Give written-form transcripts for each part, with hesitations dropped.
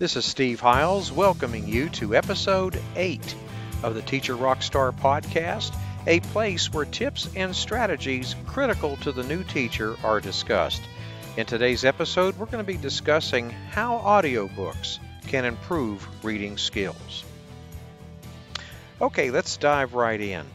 This is Steve Hiles welcoming you to episode 8 of the Teacher Rockstar podcast, a place where tips and strategies critical to the new teacher are discussed. In today's episode, we're going to be discussing how audiobooks can improve reading skills. Okay, let's dive right in.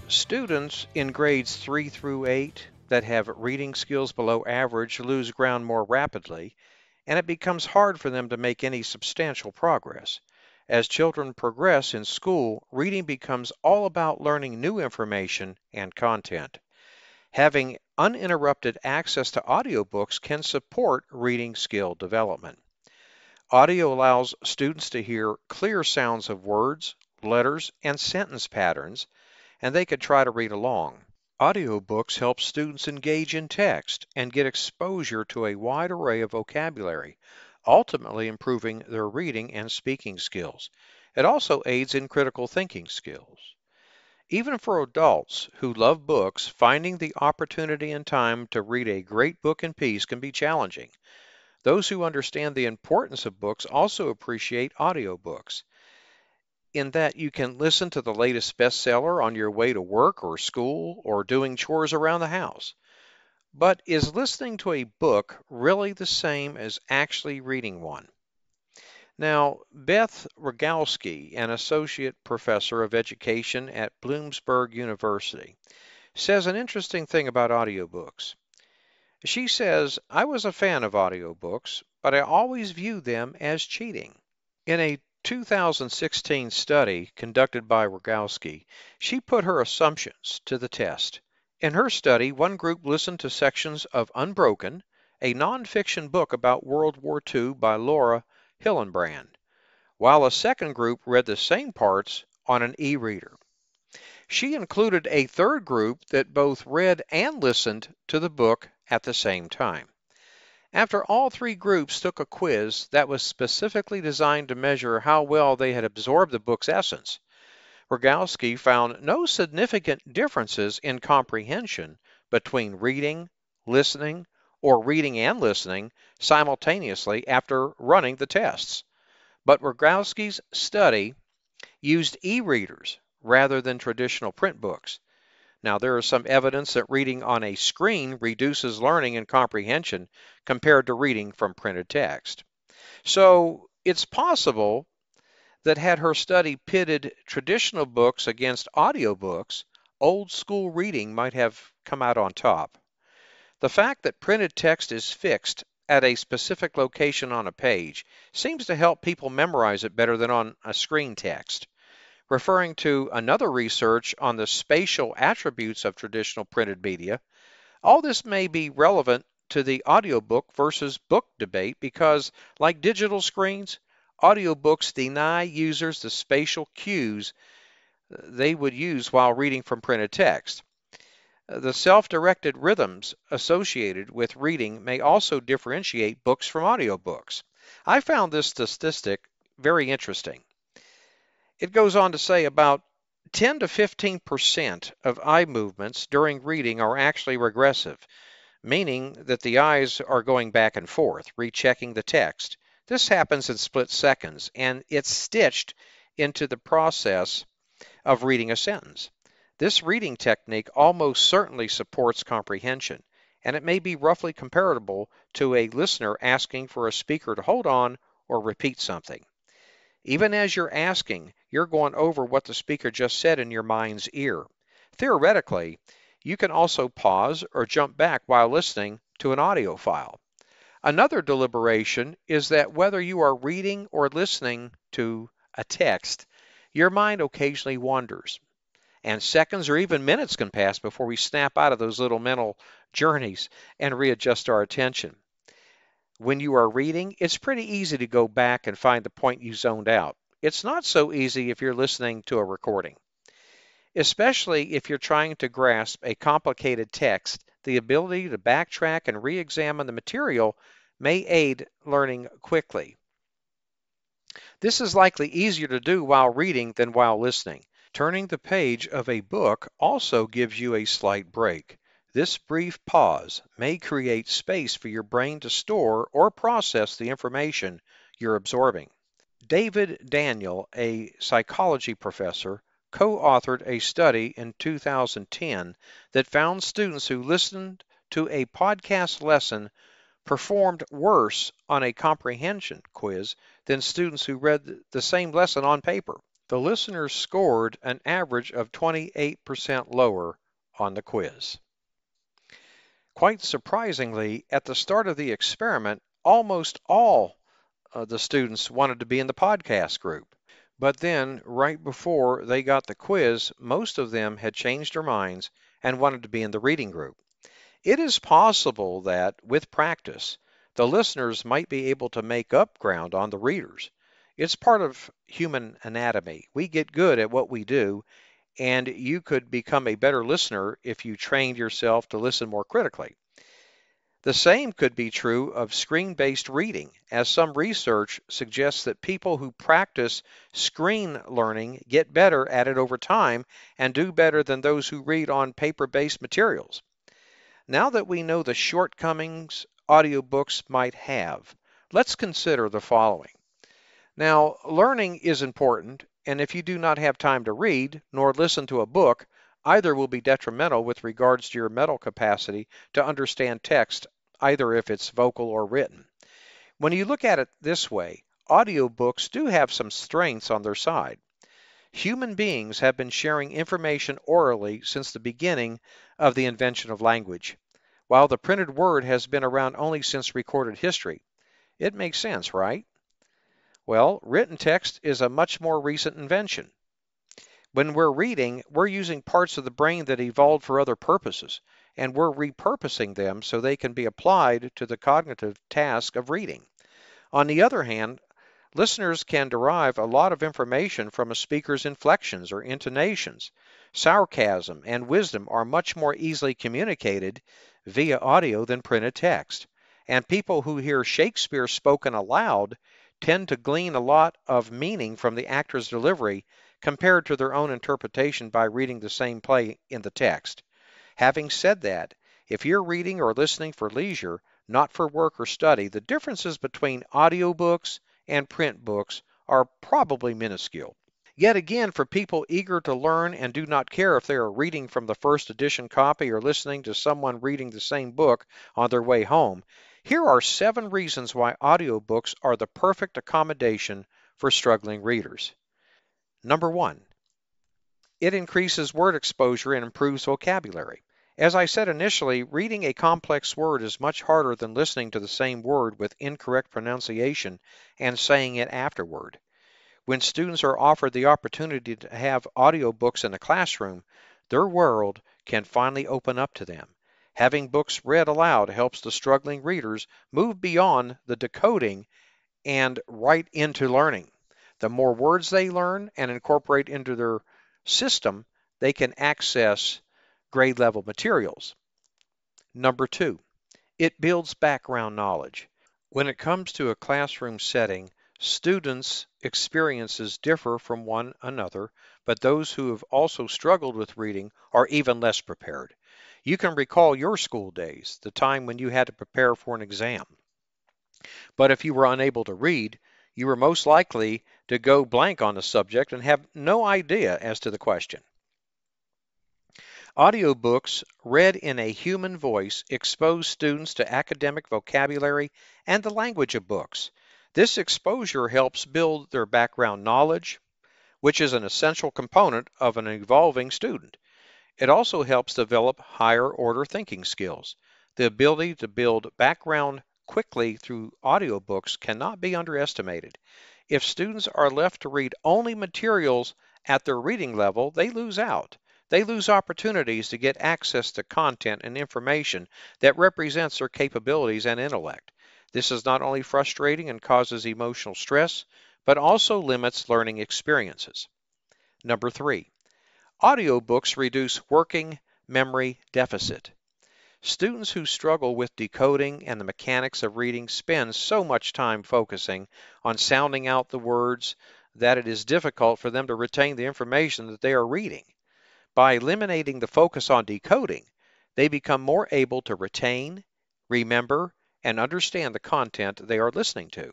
Students in grades 3 through 8 that have reading skills below average lose ground more rapidly, and it becomes hard for them to make any substantial progress. As children progress in school, reading becomes all about learning new information and content. Having uninterrupted access to audiobooks can support reading skill development. Audio allows students to hear clear sounds of words, letters, and sentence patterns, and they could try to read along. Audiobooks help students engage in text and get exposure to a wide array of vocabulary, ultimately improving their reading and speaking skills. It also aids in critical thinking skills. Even for adults who love books, finding the opportunity and time to read a great book in peace can be challenging. Those who understand the importance of books also appreciate audiobooks, in that you can listen to the latest bestseller on your way to work or school or doing chores around the house. But is listening to a book really the same as actually reading one? Now, Beth Rogalski, an associate professor of education at Bloomsburg University, says an interesting thing about audiobooks. She says, "I was a fan of audiobooks, but I always viewed them as cheating." In a 2016 study conducted by Rogalski, she put her assumptions to the test. In her study, one group listened to sections of Unbroken, a nonfiction book about World War II by Laura Hillenbrand, while a second group read the same parts on an e-reader. She included a third group that both read and listened to the book at the same time. After all three groups took a quiz that was specifically designed to measure how well they had absorbed the book's essence, Rogalski found no significant differences in comprehension between reading, listening, or reading and listening simultaneously after running the tests. But Rogalski's study used e-readers rather than traditional print books. Now, there is some evidence that reading on a screen reduces learning and comprehension compared to reading from printed text. So it's possible that had her study pitted traditional books against audiobooks, old school reading might have come out on top. The fact that printed text is fixed at a specific location on a page seems to help people memorize it better than on a screen text. Referring to another research on the spatial attributes of traditional printed media, all this may be relevant to the audiobook versus book debate because, like digital screens, audiobooks deny users the spatial cues they would use while reading from printed text. The self-directed rhythms associated with reading may also differentiate books from audiobooks. I found this statistic very interesting. It goes on to say about 10 to 15% of eye movements during reading are actually regressive, meaning that the eyes are going back and forth, rechecking the text. This happens in split seconds, and it's stitched into the process of reading a sentence. This reading technique almost certainly supports comprehension, and it may be roughly comparable to a listener asking for a speaker to hold on or repeat something. Even as you're asking, you're going over what the speaker just said in your mind's ear. Theoretically, you can also pause or jump back while listening to an audio file. Another deliberation is that whether you are reading or listening to a text, your mind occasionally wanders, and seconds or even minutes can pass before we snap out of those little mental journeys and readjust our attention. When you are reading, it's pretty easy to go back and find the point you zoned out. It's not so easy if you're listening to a recording. Especially if you're trying to grasp a complicated text, the ability to backtrack and re-examine the material may aid learning quickly. This is likely easier to do while reading than while listening. Turning the page of a book also gives you a slight break. This brief pause may create space for your brain to store or process the information you're absorbing. David Daniel, a psychology professor, co-authored a study in 2010 that found students who listened to a podcast lesson performed worse on a comprehension quiz than students who read the same lesson on paper. The listeners scored an average of 28% lower on the quiz. Quite surprisingly, at the start of the experiment, almost all the students wanted to be in the podcast group. But then, right before they got the quiz, most of them had changed their minds and wanted to be in the reading group. It is possible that, with practice, the listeners might be able to make up ground on the readers. It's part of human anatomy. We get good at what we do, and you could become a better listener if you trained yourself to listen more critically. The same could be true of screen-based reading, as some research suggests that people who practice screen learning get better at it over time and do better than those who read on paper-based materials. Now that we know the shortcomings audiobooks might have, let's consider the following. Now, learning is important, and if you do not have time to read nor listen to a book, either will be detrimental with regards to your mental capacity to understand text, either if it's vocal or written. When you look at it this way, audiobooks do have some strengths on their side. Human beings have been sharing information orally since the beginning of the invention of language, while the printed word has been around only since recorded history. It makes sense, right? Well, written text is a much more recent invention. When we're reading, we're using parts of the brain that evolved for other purposes, and we're repurposing them so they can be applied to the cognitive task of reading. On the other hand, listeners can derive a lot of information from a speaker's inflections or intonations. Sarcasm and wisdom are much more easily communicated via audio than printed text. And people who hear Shakespeare spoken aloud tend to glean a lot of meaning from the actor's delivery compared to their own interpretation by reading the same play in the text. Having said that, if you're reading or listening for leisure, not for work or study, the differences between audiobooks and print books are probably minuscule. Yet again, for people eager to learn and do not care if they are reading from the first edition copy or listening to someone reading the same book on their way home, here are 7 reasons why audiobooks are the perfect accommodation for struggling readers. Number 1, it increases word exposure and improves vocabulary. As I said initially, reading a complex word is much harder than listening to the same word with incorrect pronunciation and saying it afterward. When students are offered the opportunity to have audiobooks in the classroom, their world can finally open up to them. Having books read aloud helps the struggling readers move beyond the decoding and right into learning. The more words they learn and incorporate into their system, they can access grade level materials. Number 2, it builds background knowledge. When it comes to a classroom setting, students' experiences differ from one another, but those who have also struggled with reading are even less prepared. You can recall your school days, the time when you had to prepare for an exam. But if you were unable to read, you were most likely to go blank on the subject and have no idea as to the question. Audiobooks read in a human voice expose students to academic vocabulary and the language of books. This exposure helps build their background knowledge, which is an essential component of an evolving student. It also helps develop higher order thinking skills. The ability to build background quickly through audiobooks cannot be underestimated. If students are left to read only materials at their reading level, they lose out. They lose opportunities to get access to content and information that represents their capabilities and intellect. This is not only frustrating and causes emotional stress, but also limits learning experiences. Number 3, audiobooks reduce working memory deficit. Students who struggle with decoding and the mechanics of reading spend so much time focusing on sounding out the words that it is difficult for them to retain the information that they are reading. By eliminating the focus on decoding, they become more able to retain, remember, and understand the content they are listening to.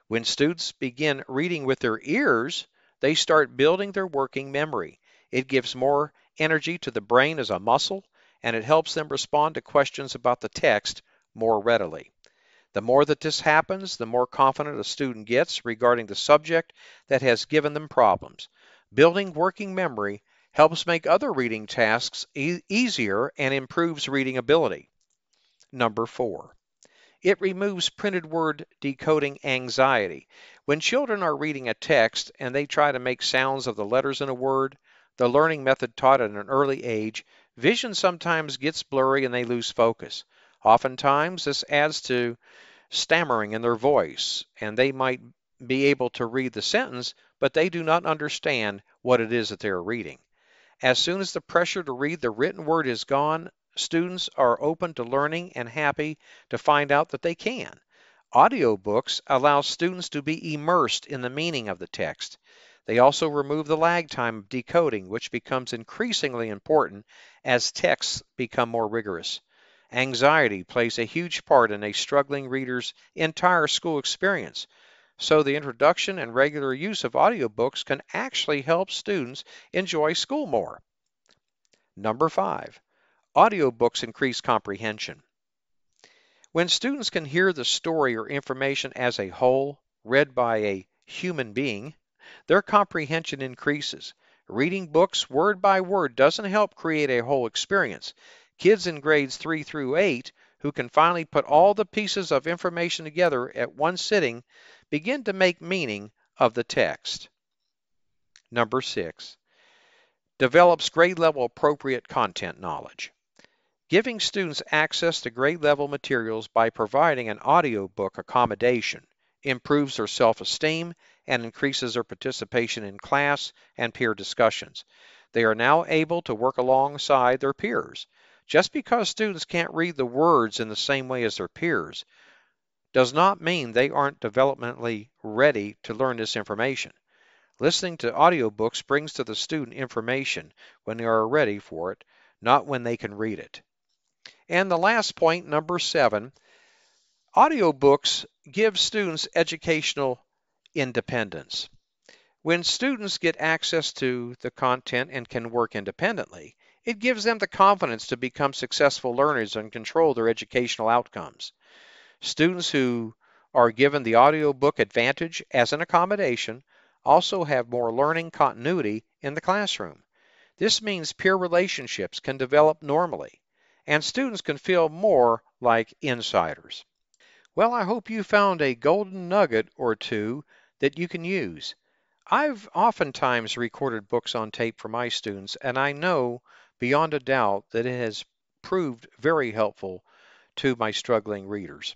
When students begin reading with their ears, they start building their working memory. It gives more energy to the brain as a muscle, and it helps them respond to questions about the text more readily. The more that this happens, the more confident a student gets regarding the subject that has given them problems. Building working memory helps make other reading tasks easier and improves reading ability. Number 4. It removes printed word decoding anxiety. When children are reading a text and they try to make sounds of the letters in a word, the learning method taught at an early age, vision sometimes gets blurry and they lose focus. Oftentimes, this adds to stammering in their voice, and they might be able to read the sentence, but they do not understand what it is that they are reading. As soon as the pressure to read the written word is gone, students are open to learning and happy to find out that they can. Audiobooks allow students to be immersed in the meaning of the text. They also remove the lag time of decoding, which becomes increasingly important as texts become more rigorous. Anxiety plays a huge part in a struggling reader's entire school experience, so the introduction and regular use of audiobooks can actually help students enjoy school more. Number 5, audiobooks increase comprehension. When students can hear the story or information as a whole, read by a human being, their comprehension increases. Reading books word by word doesn't help create a whole experience. Kids in grades 3 through 8 who can finally put all the pieces of information together at one sitting begin to make meaning of the text. Number 6, develops grade level appropriate content knowledge. Giving students access to grade level materials by providing an audiobook accommodation improves their self-esteem and increases their participation in class and peer discussions. They are now able to work alongside their peers. Just because students can't read the words in the same way as their peers does not mean they aren't developmentally ready to learn this information. Listening to audiobooks brings to the student information when they are ready for it, not when they can read it. And the last point, number 7, audiobooks give students educational independence. When students get access to the content and can work independently, it gives them the confidence to become successful learners and control their educational outcomes. Students who are given the audiobook advantage as an accommodation also have more learning continuity in the classroom. This means peer relationships can develop normally, and students can feel more like insiders. Well, I hope you found a golden nugget or two that you can use. I've oftentimes recorded books on tape for my students, and I know beyond a doubt that it has proved very helpful to my struggling readers.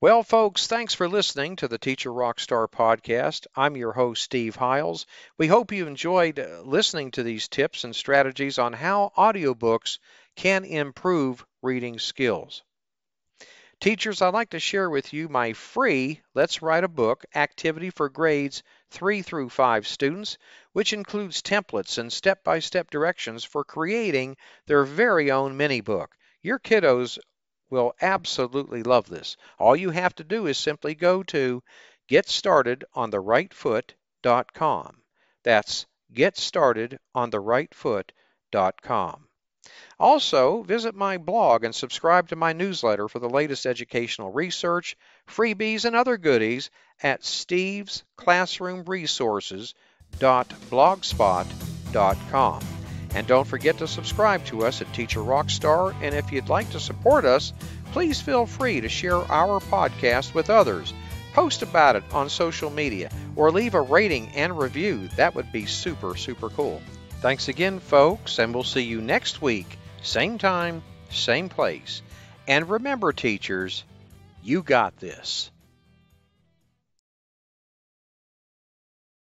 Well, folks, thanks for listening to the Teacher Rockstar podcast. I'm your host, Steve Hiles. We hope you enjoyed listening to these tips and strategies on how audiobooks can improve reading skills. Teachers, I'd like to share with you my free Let's Write a Book activity for grades 3 through 5 students, which includes templates and step-by-step directions for creating their very own mini book. Your kiddos will absolutely love this. All you have to do is simply go to getstartedontheRightFoot.com. That's getstartedontheRightFoot.com. Also, visit my blog and subscribe to my newsletter for the latest educational research, freebies, and other goodies at stevesclassroomresources.blogspot.com. And don't forget to subscribe to us at Teacher Rockstar, and if you'd like to support us, please feel free to share our podcast with others. Post about it on social media, or leave a rating and review. That would be super, super cool. Thanks again, folks, and we'll see you next week. Same time, same place. And remember, teachers, you got this.